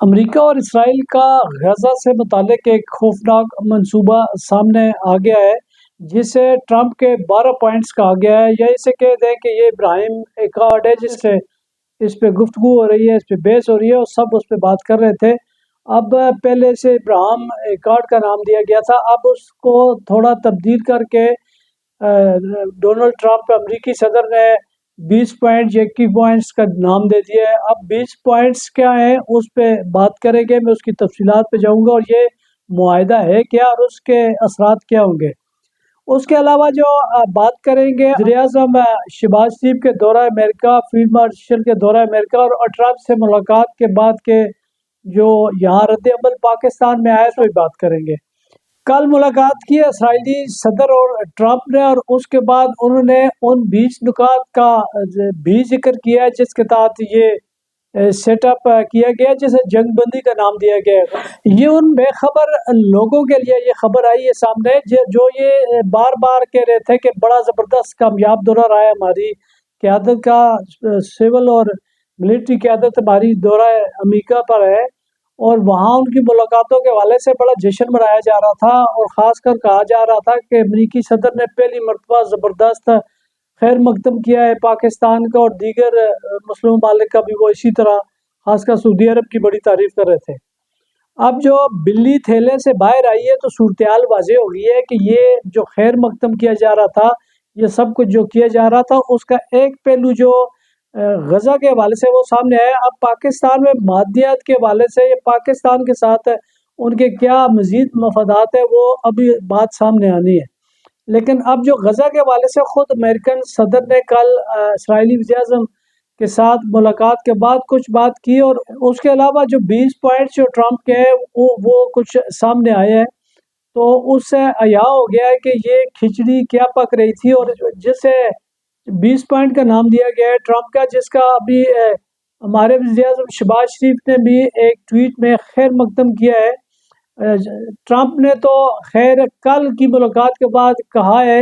امریکہ اور اسرائیل کا غزہ سے متعلق ایک خوفناک منصوبہ سامنے آ گیا ہے، جسے ٹرمپ کے 12 پوائنٹس کہا گیا ہے، یا اسے کہہ دیں کہ یہ ابراہیم ایکارڈ ہے، جس سے اس پہ گفتگو ہو رہی ہے، اس پہ بحث ہو رہی ہے اور سب اس پہ بات کر رہے تھے۔ اب پہلے سے ابراہیم ایکارڈ کا نام دیا گیا تھا، اب اس کو تھوڑا تبدیل کر کے ڈونلڈ ٹرمپ امریکی صدر نے 20 پوائنٹ یا 21 پوائنٹس کا نام دے دیا ہے۔ اب 20 پوائنٹس کیا ہیں اس پہ بات کریں گے، میں اس کی تفصیلات پہ جاؤں گا اور یہ معاہدہ ہے کیا اور اس کے اثرات کیا ہوں گے۔ اس کے علاوہ جو بات کریں گے وزیر اعظم شہباز شریف کے دورہ امریکہ، فیلڈ مارشل کے دورہ امریکہ اور ٹرمپ سے ملاقات کے بعد کے جو یہاں رد عمل پاکستان میں آئے تو بات کریں گے۔ کل ملاقات کی اسرائیلی صدر اور ٹرمپ نے، اور اس کے بعد انہوں نے ان 20 نکات کا بھی ذکر کیا ہے جس کے تحت یہ سیٹ اپ کیا گیا، جسے جنگ بندی کا نام دیا گیا ہے۔ یہ ان بے خبر لوگوں کے لیے یہ خبر آئی ہے سامنے جو یہ بار بار کہہ رہے تھے کہ بڑا زبردست کامیاب دورہ رہا ہے ہماری قیادت کا، سول اور ملٹری قیادت ہماری دورہ امریکہ پر ہے، اور وہاں ان کی ملاقاتوں کے حوالے سے بڑا جشن منایا جا رہا تھا، اور خاص کر کہا جا رہا تھا کہ امریکی صدر نے پہلی مرتبہ زبردست خیر مقدم کیا ہے پاکستان کا، اور دیگر مسلم ممالک کا بھی وہ اسی طرح، خاص کر سعودی عرب کی بڑی تعریف کر رہے تھے۔ اب جو بلی تھیلے سے باہر آئی ہے تو صورتحال واضح ہو گئی ہے کہ یہ جو خیر مقدم کیا جا رہا تھا، یہ سب کچھ جو کیا جا رہا تھا، اس کا ایک پہلو جو غزہ کے حوالے سے وہ سامنے آیا۔ اب پاکستان میں مادیات کے حوالے سے یہ پاکستان کے ساتھ ان کے کیا مزید مفادات ہیں وہ ابھی بات سامنے آنی ہے، لیکن اب جو غزہ کے حوالے سے خود امریکن صدر نے کل اسرائیلی وزیر اعظم کے ساتھ ملاقات کے بعد کچھ بات کی، اور اس کے علاوہ جو 20 پوائنٹس جو ٹرمپ کے ہیں وہ کچھ سامنے آئے ہیں، تو اس سے عیاں ہو گیا ہے کہ یہ کھچڑی کیا پک رہی تھی، اور جسے 20 پوائنٹ کا نام دیا گیا ہے ٹرمپ کا، جس کا ابھی ہمارے وزیر اعظم شہباز شریف نے بھی ایک ٹویٹ میں خیر مقدم کیا ہے۔ ٹرمپ نے تو خیر کل کی ملاقات کے بعد کہا ہے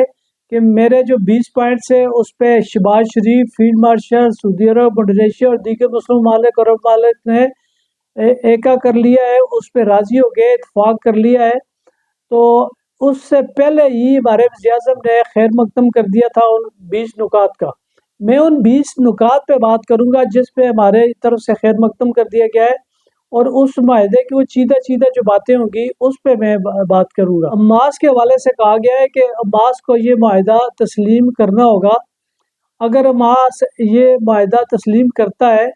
کہ میرے جو 20 پوائنٹس ہیں اس پہ شہباز شریف، فیلڈ مارشل، سعودی عرب، انڈونیشیا اور دیگر مسلم ممالک اور عرب ممالک نے ایکا کر لیا ہے، اس پہ راضی ہو گئے، اتفاق کر لیا ہے۔ تو اس سے پہلے ہی ہمارے وزیر اعظم نے خیر مقدم کر دیا تھا ان 20 نکات کا۔ میں ان 20 نکات پہ بات کروں گا جس پہ ہمارے طرف سے خیر مقدم کر دیا گیا ہے، اور اس معاہدے کی وہ چیدہ جو باتیں ہوں گی اس پہ میں بات کروں گا۔ حماس کے حوالے سے کہا گیا ہے کہ حماس کو یہ معاہدہ تسلیم کرنا ہوگا۔ اگر حماس یہ معاہدہ تسلیم کرتا ہے،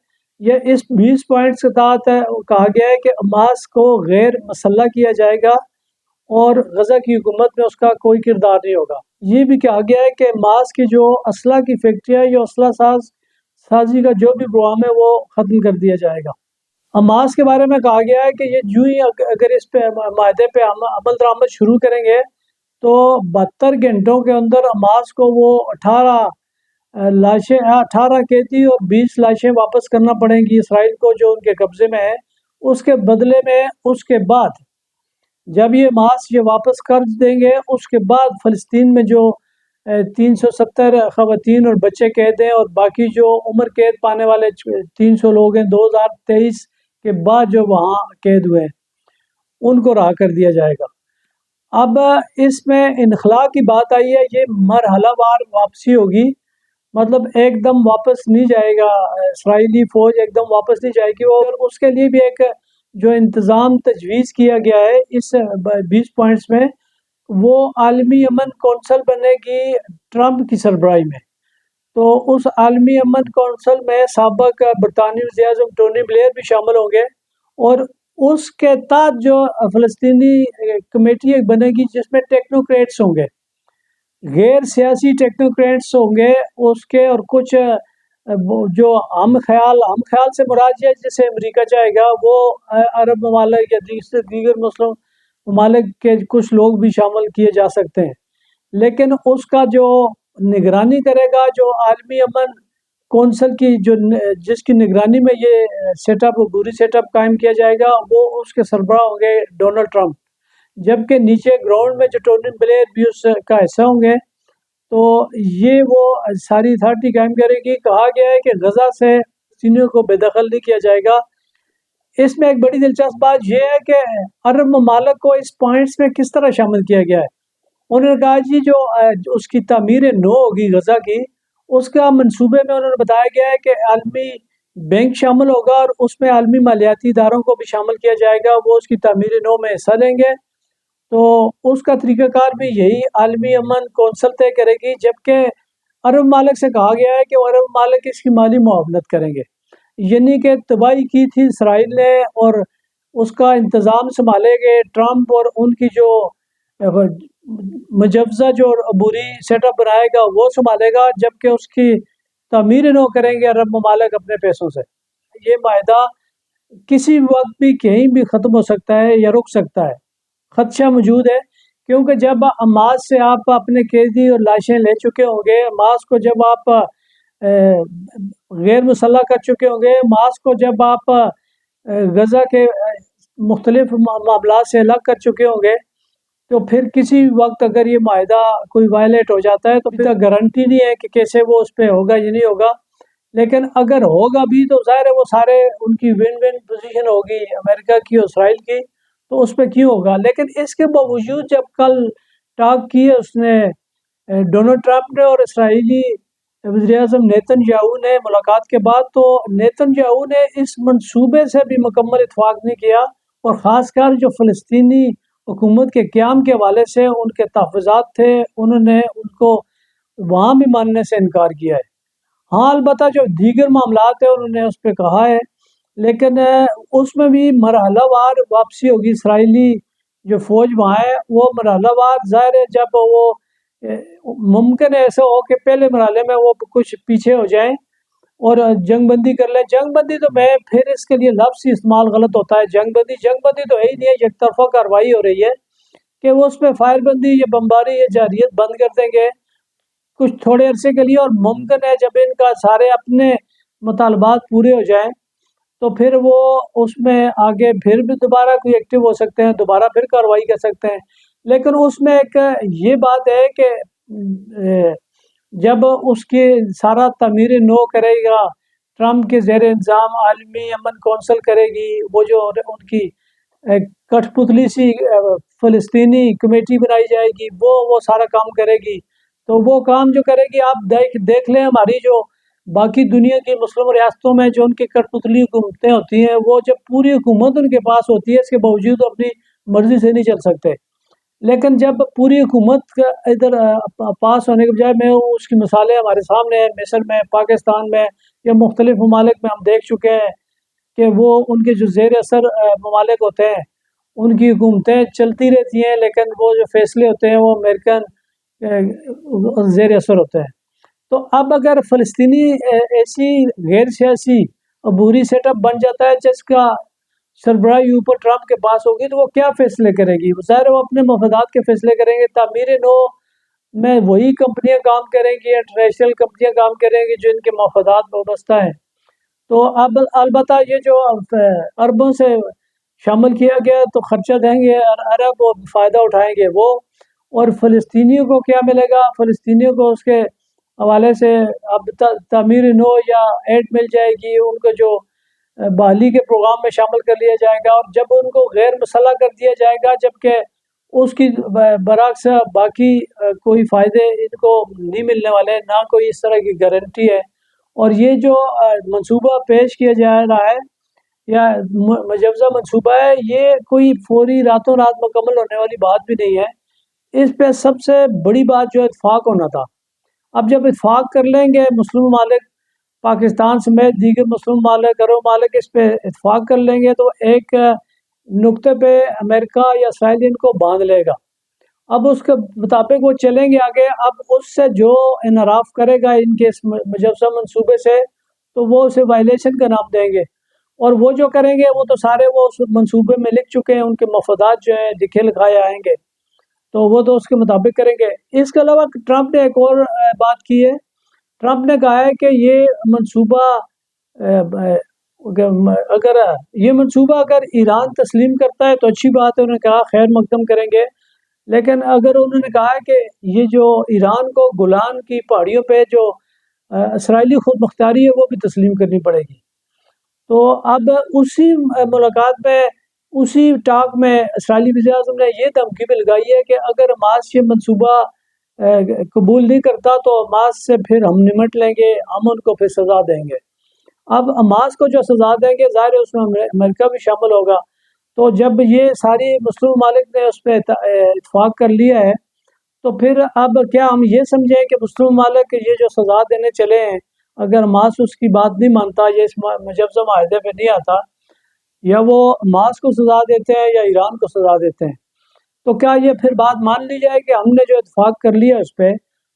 یہ اس 20 پوائنٹس کے تحت کہا گیا ہے کہ حماس کو غیر مسلح کیا جائے گا اور غزہ کی حکومت میں اس کا کوئی کردار نہیں ہوگا۔ یہ بھی کہا گیا ہے کہ حماس کی جو اسلحہ کی فیکٹری ہے، یہ اسلحہ سازی کا جو بھی پروگرام ہے وہ ختم کر دیا جائے گا۔ حماس کے بارے میں کہا گیا ہے کہ یہ جو ہی اگر اس پہ معاہدے پہ عمل درآمد شروع کریں گے تو 72 گھنٹوں کے اندر حماس کو وہ 18 قیدی اور 20 لاشیں واپس کرنا پڑیں گی اسرائیل کو جو ان کے قبضے میں ہے۔ اس کے بدلے میں اس کے بعد جب یہ حماس یہ واپس کر دیں گے، اس کے بعد فلسطین میں جو 370 خواتین اور بچے قید ہیں، اور باقی جو عمر قید پانے والے 300 لوگ ہیں 2023 کے بعد جو وہاں قید ہوئے ہیں، ان کو رہا کر دیا جائے گا۔ اب اس میں انخلاء کی بات آئی ہے، یہ مرحلہ وار واپسی ہوگی، مطلب ایک دم واپس نہیں جائے گا، اسرائیلی فوج ایک دم واپس نہیں جائے گی، اور اس کے لیے بھی ایک جو انتظام تجویز کیا گیا ہے اس 20 پوائنٹس میں، وہ عالمی امن کونسل بنے گی ٹرمپ کی سربراہی میں۔ تو اس عالمی امن کونسل میں سابق برطانوی وزیر اعظم ٹونی بلیئر بھی شامل ہوں گے، اور اس کے تحت جو فلسطینی کمیٹی ایک بنے گی جس میں ٹیکنوکریٹس ہوں گے، غیر سیاسی ٹیکنوکریٹس ہوں گے اس کے، اور کچھ جو ہم خیال سے مراد ہے جسے امریکہ چاہے گا، وہ عرب ممالک یا دیگر مسلم ممالک کے کچھ لوگ بھی شامل کیے جا سکتے ہیں، لیکن اس کا جو نگرانی کرے گا جو عالمی امن کونسل کی جس کی نگرانی میں یہ سیٹ اپ عبوری سیٹ اپ قائم کیا جائے گا، وہ اس کے سربراہ ہوں گے ڈونلڈ ٹرمپ، جبکہ نیچے گراؤنڈ میں جو ٹونی بلیئر بھی اس کا حصہ ہوں گے، تو یہ وہ ساری اتھارٹی قائم کرے گی۔ کہا گیا ہے کہ غزہ سے فلسطینیوں کو بے دخل نہیں کیا جائے گا، اس میں ایک بڑی دلچسپ بات یہ ہے کہ عرب ممالک کو اس پوائنٹس میں کس طرح شامل کیا گیا ہے۔ انہوں نے کہا جی جو اس کی تعمیر نو ہوگی غزہ کی، اس کا منصوبے میں انہوں نے بتایا گیا ہے کہ عالمی بینک شامل ہوگا اور اس میں عالمی مالیاتی اداروں کو بھی شامل کیا جائے گا، وہ اس کی تعمیر نو میں حصہ لیں گے۔ تو اس کا طریقہ کار بھی یہی عالمی امن کونسل طے کرے گی، جبکہ عرب ممالک سے کہا گیا ہے کہ وہ عرب ممالک اس کی مالی معاونت کریں گے۔ یعنی کہ تباہی کی تھی اسرائیل نے اور اس کا انتظام سنبھالے گے ٹرمپ، اور ان کی جو مجوزہ جو عبوری سیٹ اپ بنائے گا وہ سنبھالے گا، جبکہ اس کی تعمیر نو کریں گے عرب ممالک اپنے پیسوں سے۔ یہ معاہدہ کسی وقت بھی کہیں بھی ختم ہو سکتا ہے یا رک سکتا ہے، خدشہ موجود ہے، کیونکہ جب حماس سے آپ اپنے قیدی اور لاشیں لے چکے ہوں گے، حماس کو جب آپ غیر مسلح کر چکے ہوں گے، حماس کو جب آپ غزہ کے مختلف معاملات سے الگ کر چکے ہوں گے، تو پھر کسی وقت اگر یہ معاہدہ کوئی وائلیٹ ہو جاتا ہے تو پھر گارنٹی نہیں ہے کہ کیسے وہ اس پہ ہوگا یا نہیں ہوگا، لیکن اگر ہوگا بھی تو ظاہر ہے وہ سارے ان کی ون ون پوزیشن ہوگی، امریکہ کی اور اسرائیل کی، تو اس پہ کیوں ہوگا۔ لیکن اس کے باوجود جب کل ٹاک کی ہے اس نے ڈونلڈ ٹرمپ نے اور اسرائیلی وزیر اعظم نیتن یاہو نے ملاقات کے بعد، تو نیتن یاہو نے اس منصوبے سے بھی مکمل اتفاق نہیں کیا، اور خاص کر جو فلسطینی حکومت کے قیام کے حوالے سے ان کے تحفظات تھے، انہوں نے ان کو وہاں بھی ماننے سے انکار کیا ہے۔ ہاں البتہ جو دیگر معاملات ہیں انہوں نے اس پہ کہا ہے، لیکن اس میں بھی مرحلہ وار واپسی ہوگی۔ اسرائیلی جو فوج وہاں ہے وہ مرحلہ وار، ظاہر ہے جب وہ ممکن ہے ایسا ہو کہ پہلے مرحلے میں وہ کچھ پیچھے ہو جائیں اور جنگ بندی کر لیں۔ جنگ بندی تو میں پھر اس کے لیے لفظ ہی استعمال غلط ہوتا ہے۔ جنگ بندی تو ہے ہی نہیں ہے، یک طرفہ کارروائی ہو رہی ہے کہ وہ اس پہ فائر بندی یا بمباری یا جارحیت بند کر دیں گے کچھ تھوڑے عرصے کے لیے، اور ممکن ہے جب ان کا سارے اپنے مطالبات پورے ہو جائیں تو پھر وہ اس میں آگے پھر بھی دوبارہ کوئی ایکٹیو ہو سکتے ہیں، دوبارہ پھر کارروائی کر سکتے ہیں۔ لیکن اس میں ایک یہ بات ہے کہ جب اس کی سارا تعمیر نو کرے گا ٹرمپ کے زیر انتظام عالمی امن کونسل کرے گی، وہ جو ان کی کٹھ پتلی سی فلسطینی کمیٹی بنائی جائے گی، وہ سارا کام کرے گی، تو وہ کام جو کرے گی آپ دیکھ لیں ہماری جو باقی دنیا کی مسلم ریاستوں میں جو ان کی کٹ پتلی حکومتیں ہوتی ہیں، وہ جب پوری حکومت ان کے پاس ہوتی ہے اس کے باوجود اپنی مرضی سے نہیں چل سکتے، لیکن جب پوری حکومت ادھر پاس ہونے کے بجائے، میں اس کی مثالیں ہمارے سامنے ہیں، مصر میں، پاکستان میں یا مختلف ممالک میں ہم دیکھ چکے ہیں کہ وہ ان کے جو زیر اثر ممالک ہوتے ہیں ان کی حکومتیں چلتی رہتی ہیں، لیکن وہ جو فیصلے ہوتے ہیں وہ امریکن زیر اثر ہوتے ہیں۔ تو اب اگر فلسطینی ایسی غیر سیاسی عبوری سیٹ اپ بن جاتا ہے جس کا سربراہی اوپر ٹرمپ کے پاس ہوگی، تو وہ کیا فیصلے کرے گی؟ ظاہر وہ اپنے مفادات کے فیصلے کریں گے۔ تعمیر نو میں وہی کمپنیاں کام کریں گی، انٹرنیشنل کمپنیاں کام کریں گی جو ان کے مفادات وابستہ ہیں۔ تو اب البتہ یہ جو عربوں سے شامل کیا گیا تو خرچہ دیں گے عرب، وہ فائدہ اٹھائیں گے وہ، اور فلسطینیوں کو کیا ملے گا؟ فلسطینیوں کو اس کے حوالے سے اب تعمیر نو یا ایڈ مل جائے گی، ان کو جو بحالی کے پروگرام میں شامل کر لیا جائے گا، اور جب ان کو غیر مسلح کر دیا جائے گا، جبکہ اس کی برعکس باقی کوئی فائدے ان کو نہیں ملنے والے، نہ کوئی اس طرح کی گارنٹی ہے۔ اور یہ جو منصوبہ پیش کیا جا رہا ہے یا مجوزہ منصوبہ ہے، یہ کوئی فوری راتوں رات مکمل ہونے والی بات بھی نہیں ہے۔ اس پہ سب سے بڑی بات جو اتفاق ہونا تھا، اب جب اتفاق کر لیں گے مسلم ممالک، پاکستان سمیت دیگر مسلم ممالک، عرب ممالک اس پہ اتفاق کر لیں گے، تو ایک نقطے پہ امریکہ یا اسرائیل ان کو باندھ لے گا۔ اب اس کے مطابق وہ چلیں گے آگے۔ اب اس سے جو انحراف کرے گا ان کے اس مجوزہ منصوبے سے، تو وہ اسے وائلیشن کا نام دیں گے، اور وہ جو کریں گے وہ تو سارے وہ اس منصوبے میں لکھ چکے ہیں، ان کے مفادات جو ہیں لکھے لکھائے آئیں گے، تو وہ تو اس کے مطابق کریں گے۔ اس کے علاوہ ٹرمپ نے ایک اور بات کی ہے۔ ٹرمپ نے کہا ہے کہ یہ منصوبہ اگر ایران تسلیم کرتا ہے تو اچھی بات ہے، انہوں نے کہا خیر مقدم کریں گے، لیکن اگر انہوں نے کہا کہ یہ جو ایران کو گولان کی پہاڑیوں پہ جو اسرائیلی خود مختاری ہے وہ بھی تسلیم کرنی پڑے گی۔ تو اب اسی ملاقات میں، اسی ٹاک میں اسرائیلی وزیر اعظم نے یہ دھمکی بھی لگائی ہے کہ اگر حماس یہ منصوبہ قبول نہیں کرتا تو حماس سے پھر ہم نمٹ لیں گے، ہم ان کو پھر سزا دیں گے۔ اب حماس کو جو سزا دیں گے ظاہر ہے اس میں امریکہ بھی شامل ہوگا۔ تو جب یہ ساری مسلم ممالک نے اس پہ اتفاق کر لیا ہے تو پھر اب کیا ہم یہ سمجھیں کہ مسلم ممالک یہ جو سزا دینے چلے ہیں، اگر حماس اس کی بات نہیں مانتا، یہ اس مجوزہ معاہدے پہ نہیں آتا، یا وہ حماس کو سزا دیتے ہیں یا ایران کو سزا دیتے ہیں، تو کیا یہ پھر بات مان لی جائے کہ ہم نے جو اتفاق کر لیا اس پہ،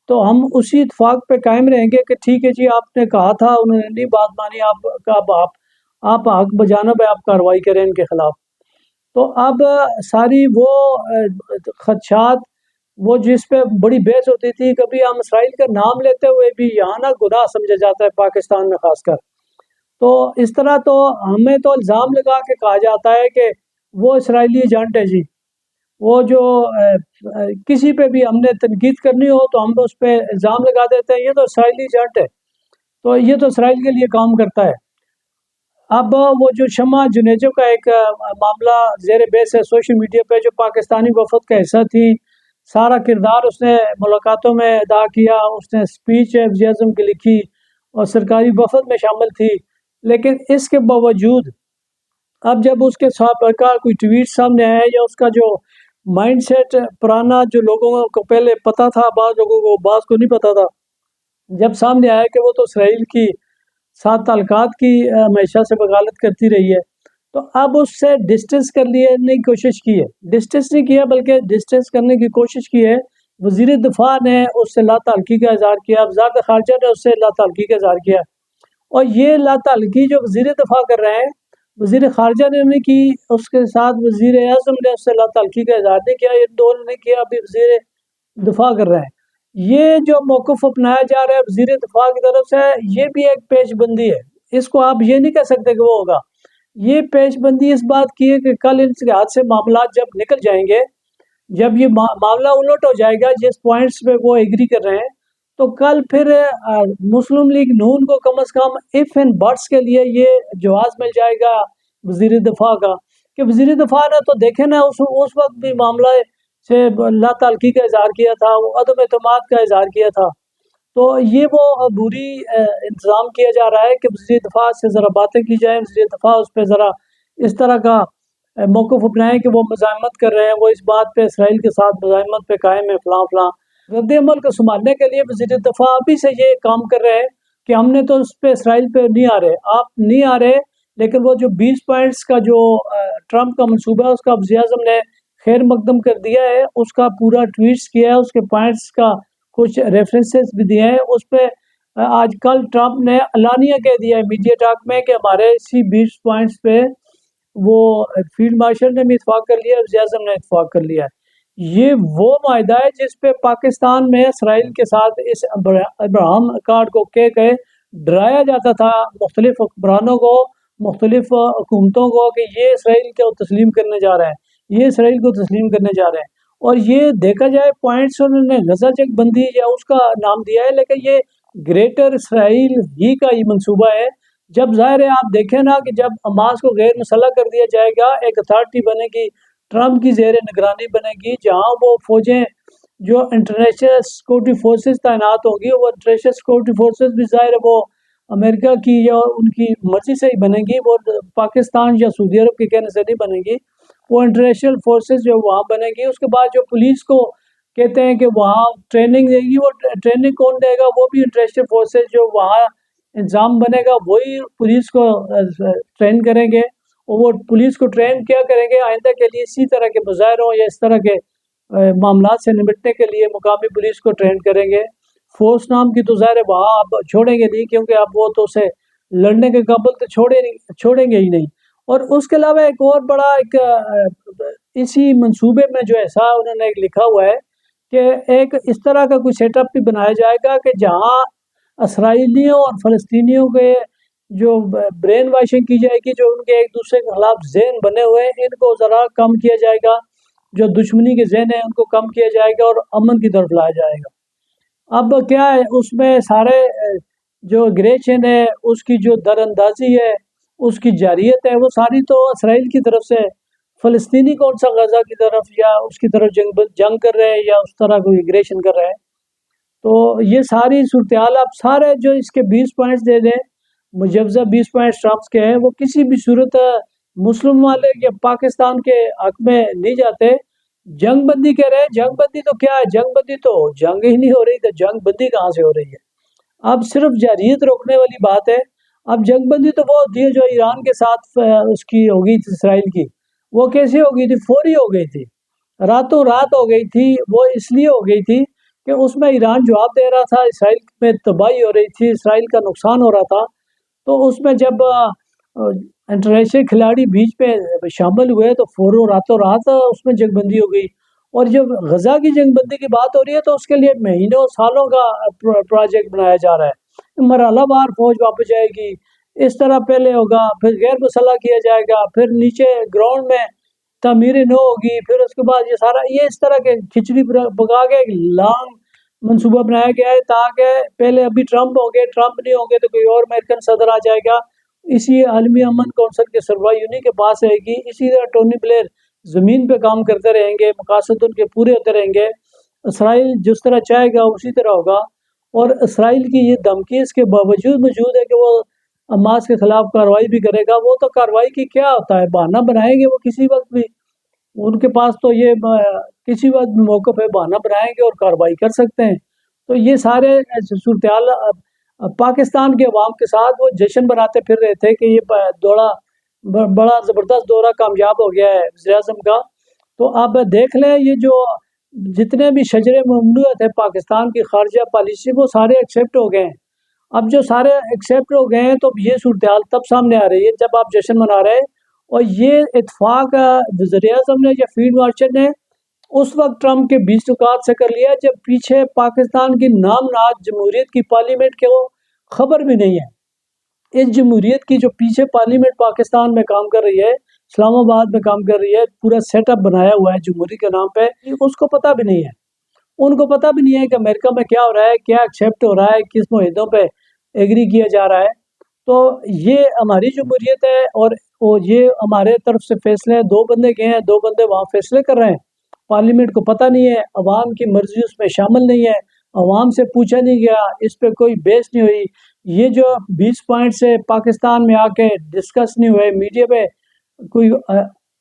تو ہم اسی اتفاق پہ قائم رہیں گے کہ ٹھیک ہے جی آپ نے کہا تھا، انہوں نے نہیں بات مانی، آپ حق بجانب ہے، آپ کارروائی کریں ان کے خلاف۔ تو اب ساری وہ خدشات، وہ جس پہ بڑی بحث ہوتی تھی، کبھی ہم اسرائیل کا نام لیتے ہوئے بھی یہاں نہ گناہ سمجھا جاتا ہے پاکستان میں خاص کر، تو اس طرح تو ہمیں تو الزام لگا کے کہا جاتا ہے کہ وہ اسرائیلی ایجنٹ ہے جی، وہ جو کسی پہ بھی ہم نے تنقید کرنی ہو تو ہم اس پہ الزام لگا دیتے ہیں، یہ تو اسرائیلی ایجنٹ ہے، تو یہ تو اسرائیل کے لیے کام کرتا ہے۔ اب وہ جو شمع جنیجو کا ایک معاملہ زیر بحث ہے سوشل میڈیا پہ، جو پاکستانی وفد کا حصہ تھی، سارا کردار اس نے ملاقاتوں میں ادا کیا، اس نے اسپیچ وزیر اعظم کی لکھی اور سرکاری وفد میں شامل تھی، لیکن اس کے باوجود اب جب اس کے سابقہ کوئی ٹویٹ سامنے آیا یا اس کا جو مائنڈ سیٹ پرانا جو لوگوں کو پہلے پتہ تھا، بعض لوگوں کو بعض کو نہیں پتہ تھا، جب سامنے آیا کہ وہ تو اسرائیل کی ساتھ تعلقات کی ہمیشہ سے بغاوت کرتی رہی ہے، تو اب اس سے ڈسٹنس کرنے کی کوشش کی ہے، ڈسٹنس نہیں کیا بلکہ ڈسٹنس کرنے کی کوشش کی ہے۔ وزیر دفاع نے اس سے لا تعلقی کا اظہار کیا، وزارت خارجہ نے اس سے لا تعلقی کا اظہار کیا، اور یہ لا تعلقی جو وزیر دفاع کر رہے ہیں، وزیر خارجہ نے نہیں کی، اس کے ساتھ وزیر اعظم نے اس سے لا تعلقی کا اظہار نہیں کیا، یہ دونوں نے کیا، ابھی وزیر دفاع کر رہے ہیں۔ یہ جو موقف اپنایا جا رہا ہے وزیر دفاع کی طرف سے، یہ بھی ایک پیش بندی ہے، اس کو آپ یہ نہیں کہہ سکتے کہ وہ ہوگا۔ یہ پیش بندی اس بات کی ہے کہ کل ان کے ہاتھ سے معاملات جب نکل جائیں گے، جب یہ معاملہ الٹ ہو جائے گا جس پوائنٹس پہ وہ ایگری کر رہے ہیں، تو کل پھر مسلم لیگ نون کو کم از کم اف اینڈ بٹس کے لیے یہ جواز مل جائے گا وزیر دفاع کا، کہ وزیر دفاع نے تو دیکھیں نا اس وقت بھی معاملہ سے لا تعلقی کا اظہار کیا تھا، وہ عدم اعتماد کا اظہار کیا تھا، تو یہ وہ بری انتظام کیا جا رہا ہے کہ وزیر دفاع سے ذرا باتیں کی جائیں، وزیر دفاع اس پہ ذرا اس طرح کا موقف اپنائیں کہ وہ مزاحمت کر رہے ہیں، وہ اس بات پہ اسرائیل کے ساتھ مزاحمت پہ قائم ہے، فلاں فلاں۔ رد عمل کو سنبھالنے کے لیے وزیر دفاع ابھی سے یہ کام کر رہے ہیں کہ ہم نے تو اس پہ اسرائیل پہ نہیں آ رہے، آپ نہیں آ رہے، لیکن وہ جو 20 پوائنٹس کا جو ٹرمپ کا منصوبہ ہے اس کا وزیر اعظم نے خیر مقدم کر دیا ہے، اس کا پورا ٹویٹس کیا ہے، اس کے پوائنٹس کا کچھ ریفرنسز بھی دیے ہیں اس پہ۔ آج کل ٹرمپ نے اعلانیہ کہہ دیا ہے میڈیا ٹاک میں کہ ہمارے اسی 20 پوائنٹس پہ وہ فیلڈ مارشل نے بھی اتفاق کر لیا ہے، وزیر اعظم نے اتفاق کر لیا ہے۔ یہ وہ معاہدہ ہے جس پہ پاکستان میں اسرائیل کے ساتھ اس ابراہم اکارڈ کو کہہ کے ڈرایا جاتا تھا مختلف حکمرانوں کو، مختلف حکومتوں کو، کہ یہ اسرائیل کو تسلیم کرنے جا رہے ہیں، یہ اسرائیل کو تسلیم کرنے جا رہے ہیں۔ اور یہ دیکھا جائے پوائنٹس انہوں نے غزہ چیک بندی یا اس کا نام دیا ہے، لیکن یہ گریٹر اسرائیل ہی کا یہ منصوبہ ہے۔ جب ظاہر ہے آپ دیکھیں نا کہ جب حماس کو غیر مسلح کر دیا جائے گا، ایک اتھارٹی بنے گی، ٹرمپ کی زیر نگرانی بنے گی، جہاں وہ فوجیں جو انٹرنیشنل سیکورٹی فورسز تعینات ہوں گی، وہ انٹرنیشنل سیکورٹی فورسز بھی ظاہر ہے وہ امریکہ کی یا ان کی مرضی سے ہی بنے گی، وہ پاکستان یا سعودی عرب کے کہنے سے نہیں بنے گی، وہ انٹرنیشنل فورسز جو وہاں بنے گی۔ اس کے بعد جو پولیس کو کہتے ہیں کہ وہاں ٹریننگ دے گی، وہ ٹریننگ کون دے گا؟ وہ بھی انٹرنیشنل فورسز جو وہاں انضام بنے گا وہی پولیس کو ٹرین کریں گے، اور وہ پولیس کو ٹرین کیا کریں گے آئندہ کے لیے اسی طرح کے مظاہروں یا اس طرح کے معاملات سے نمٹنے کے لیے مقامی پولیس کو ٹرین کریں گے۔ فورس نام کی تو ظاہر ہے وہاں آپ چھوڑیں گے نہیں، کیونکہ اب وہ تو اسے لڑنے کے قابل تو چھوڑیں گے ہی نہیں۔ اور اس کے علاوہ ایک اور بڑا ایک اسی منصوبے میں جو ایسا انہوں نے ایک لکھا ہوا ہے کہ ایک اس طرح کا کوئی سیٹ اپ بھی بنایا جائے گا کہ جہاں اسرائیلیوں اور فلسطینیوں کے جو برین واشنگ کی جائے گی، جو ان کے ایک دوسرے کے خلاف ذہن بنے ہوئے ہیں، ان کو ذرا کم کیا جائے گا، جو دشمنی کے ذہن ہیں ان کو کم کیا جائے گا اور امن کی طرف لایا جائے گا۔ اب کیا ہے اس میں سارے جو اگریشن ہے، اس کی جو در اندازی ہے، اس کی جارحیت ہے وہ ساری تو اسرائیل کی طرف سے، فلسطینی کون سا غزہ کی طرف یا اس کی طرف جنگ کر رہے ہیں یا اس طرح کوئی اگریشن کر رہے ہیں. تو یہ ساری صورتحال آپ سارے جو اس کے 20 پوائنٹس دے دیں، مجوزہ 20 پوائنٹس ٹرمپس کے ہیں، وہ کسی بھی صورت مسلم ممالک یا پاکستان کے حق میں نہیں جاتے. جنگ بندی کہہ رہے ہیں، جنگ بندی تو کیا ہے؟ جنگ بندی تو جنگ ہی نہیں ہو رہی، تو جنگ بندی کہاں سے ہو رہی ہے؟ اب صرف جارحیت روکنے والی بات ہے. اب جنگ بندی تو وہ ہوتی ہے جو ایران کے ساتھ اس کی ہو گئی تھی اسرائیل کی، وہ کیسے ہو گئی تھی؟ فوری ہو گئی تھی، راتوں رات ہو گئی تھی. وہ اس لیے ہو گئی تھی کہ اس میں ایران جواب دے رہا تھا، اسرائیل میں تباہی ہو رہی تھی، اسرائیل کا نقصان ہو رہا تھا. تو اس میں جب انٹرنیشنل کھلاڑی بیچ میں شامل ہوئے تو فوراً راتوں رات اس میں جنگ بندی ہو گئی. اور جب غزہ کی جنگ بندی کی بات ہو رہی ہے تو اس کے لیے مہینوں سالوں کا پروجیکٹ بنایا جا رہا ہے. مرحلہ وار فوج واپس جائے گی، اس طرح پہلے ہوگا، پھر غیر مسلح کیا جائے گا، پھر نیچے گراؤنڈ میں تعمیر نو ہوگی، پھر اس کے بعد یہ سارا یہ اس طرح کے کھچڑی پکا کے ایک لانگ منصوبہ بنایا گیا ہے تاکہ پہلے ابھی ٹرمپ ہوں گے، ٹرمپ نہیں ہوں گے تو کوئی اور امریکن صدر آ جائے گا، اسی عالمی امن کونسل کے سربراہ انہی کے پاس رہے گی. اسی طرح ٹونی بلیئر زمین پہ کام کرتے رہیں گے، مقاصد ان کے پورے ہوتے رہیں گے. اسرائیل جس طرح چاہے گا اسی طرح ہوگا. اور اسرائیل کی یہ دھمکی اس کے باوجود موجود ہے کہ وہ حماس کے خلاف کارروائی بھی کرے گا. وہ تو کارروائی کی کیا ہوتا ہے، بہانہ بنائیں گے وہ کسی وقت بھی، ان کے پاس تو یہ کسی وقت بھی موقع پہ بہانہ بنائیں گے اور کارروائی کر سکتے ہیں. تو یہ سارے صورتحال پاکستان کے عوام کے ساتھ وہ جشن بناتے پھر رہے تھے کہ یہ دورہ بڑا زبردست دورہ کامیاب ہو گیا ہے وزیر اعظم کا. تو آپ دیکھ لیں یہ جو جتنے بھی شجرے ممنوعات ہے پاکستان کی خارجہ پالیسی وہ سارے ایکسیپٹ ہو گئے ہیں. اب جو سارے ایکسیپٹ ہو گئے ہیں تو یہ صورتحال تب سامنے آ رہی ہے جب آپ جشن منا رہے ہیں. اور یہ اتفاق وزیر اعظم نے یا فیلڈ مارشل نے اس وقت ٹرمپ کے 20 نکات سے کر لیا جب پیچھے پاکستان کی نام نہاد جمہوریت کی پارلیمنٹ کے وہ خبر بھی نہیں ہے. اس جمہوریت کی جو پیچھے پارلیمنٹ پاکستان میں کام کر رہی ہے، اسلام آباد میں کام کر رہی ہے، پورا سیٹ اپ بنایا ہوا ہے جمہوری کے نام پہ، اس کو پتہ بھی نہیں ہے. ان کو پتہ بھی نہیں ہے کہ امریکہ میں کیا ہو رہا ہے، کیا ایکسیپٹ ہو رہا ہے، کس معاہدوں پہ ایگری کیا جا رہا ہے. تو یہ ہماری جمہوریت ہے اور یہ ہمارے طرف سے فیصلے 2 بندے گئے ہیں، 2 بندے وہاں فیصلے کر رہے ہیں. پارلیمنٹ کو پتہ نہیں ہے، عوام کی مرضی اس میں شامل نہیں ہے، عوام سے پوچھا نہیں گیا، اس پہ کوئی بحث نہیں ہوئی. یہ جو 20 پوائنٹ سے پاکستان میں آ کے ڈسکس نہیں ہوئے، میڈیا پہ کوئی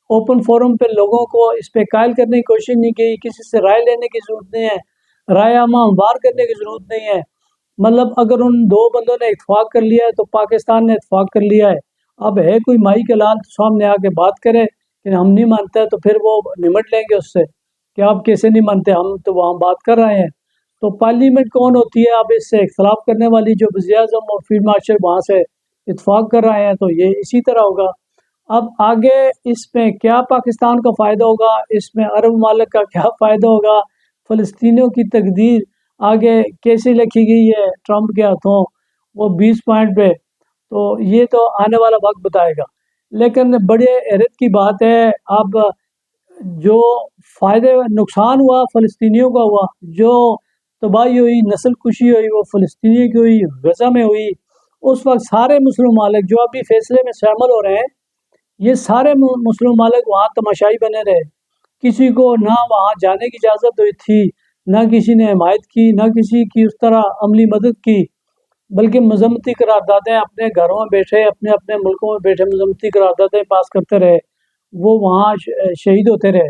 اوپن فورم پہ لوگوں کو اس پہ قائل کرنے کی کوشش نہیں کی، کسی سے رائے لینے کی ضرورت نہیں ہے، رائے عامہ ہموار کرنے کی ضرورت نہیں ہے. مطلب اگر ان 2 بندوں نے اتفاق کر لیا ہے تو پاکستان نے اتفاق کر لیا ہے. اب ہے کوئی مائی کا لال تو سامنے آ کے بات کرے کہ ہم نہیں مانتے، تو پھر وہ نمٹ لیں گے اس سے کہ آپ کیسے نہیں مانتے، ہم تو وہاں بات کر رہے ہیں. تو پارلیمنٹ کون ہوتی ہے اب اس سے اختلاف کرنے والی؟ جو وزیر اعظم اور فیلڈ مارشل وہاں سے اتفاق کر رہے ہیں، تو یہ اسی طرح ہوگا. اب آگے اس میں کیا پاکستان کا فائدہ ہوگا، اس میں عرب ممالک کا کیا فائدہ ہوگا، فلسطینیوں کی تقدیر آگے کیسے لکھی گئی ہے ٹرمپ کے ہاتھوں وہ 20 پوائنٹ پہ، تو یہ تو آنے والا وقت بتائے گا. لیکن بڑے حیرت کی بات ہے، اب جو فائدے نقصان ہوا فلسطینیوں کا ہوا، جو تباہی ہوئی، نسل کشی ہوئی، وہ فلسطینیوں کی ہوئی، غزہ میں ہوئی. اس وقت سارے مسلم ممالک جو ابھی فیصلے میں شامل ہو رہے ہیں، یہ سارے مسلم ممالک وہاں تماشائی بنے رہے. کسی کو نہ وہاں جانے کی اجازت ہوئی تھی، نہ کسی نے حمایت کی، نہ کسی کی اس طرح عملی مدد کی، بلکہ مذمتی قراردادیں اپنے گھروں میں بیٹھے، اپنے اپنے ملکوں میں بیٹھے مذمتی قراردادیں پاس کرتے رہے، وہ وہاں شہید ہوتے رہے.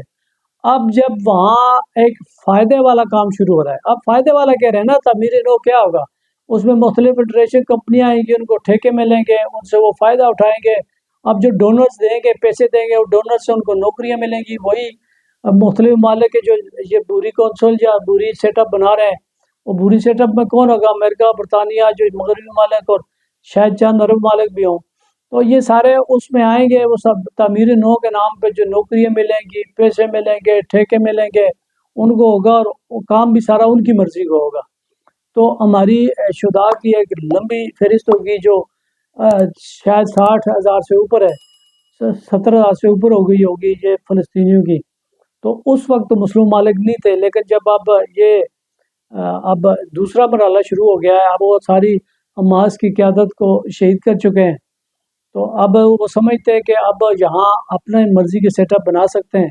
اب جب وہاں ایک فائدے والا کام شروع ہو رہا ہے، اب فائدے والا کہہ رہے ہیں نا، تعمیر نو کیا ہوگا؟ اس میں مختلف انٹرنیشنل کمپنیاں آئیں گی، ان کو ٹھیکے ملیں گے، ان سے وہ فائدہ اٹھائیں گے. اب جو ڈونرز دیں گے، پیسے دیں گے، وہ ڈونر سے ان کو نوکریاں ملیں گی. وہی مختلف ممالک کے جو یہ بوری کونسل یا بوری سیٹ اپ بنا رہے ہیں، وہ بوری سیٹ اپ میں کون ہوگا؟ امریکہ، برطانیہ، جو مغربی ممالک اور شاید چند عرب ممالک بھی ہوں. تو یہ سارے اس میں آئیں گے، وہ سب تعمیر نو کے نام پہ جو نوکریاں ملیں گی، پیسے ملیں گے، ٹھیکے ملیں گے، ان کو ہوگا، اور وہ کام بھی سارا ان کی مرضی کو ہوگا. تو ہماری شہداء کی ایک لمبی فہرست ہوگی جو شاید 60,000 سے اوپر ہے، 70,000 سے اوپر ہو گئی ہوگی یہ فلسطینیوں کی. تو اس وقت مسلم ممالک نہیں تھے، لیکن جب اب دوسرا مرحلہ شروع ہو گیا ہے، اب وہ ساری حماس کی قیادت کو شہید کر چکے ہیں. تو اب وہ سمجھتے ہیں کہ اب یہاں اپنے مرضی کے سیٹ اپ بنا سکتے ہیں.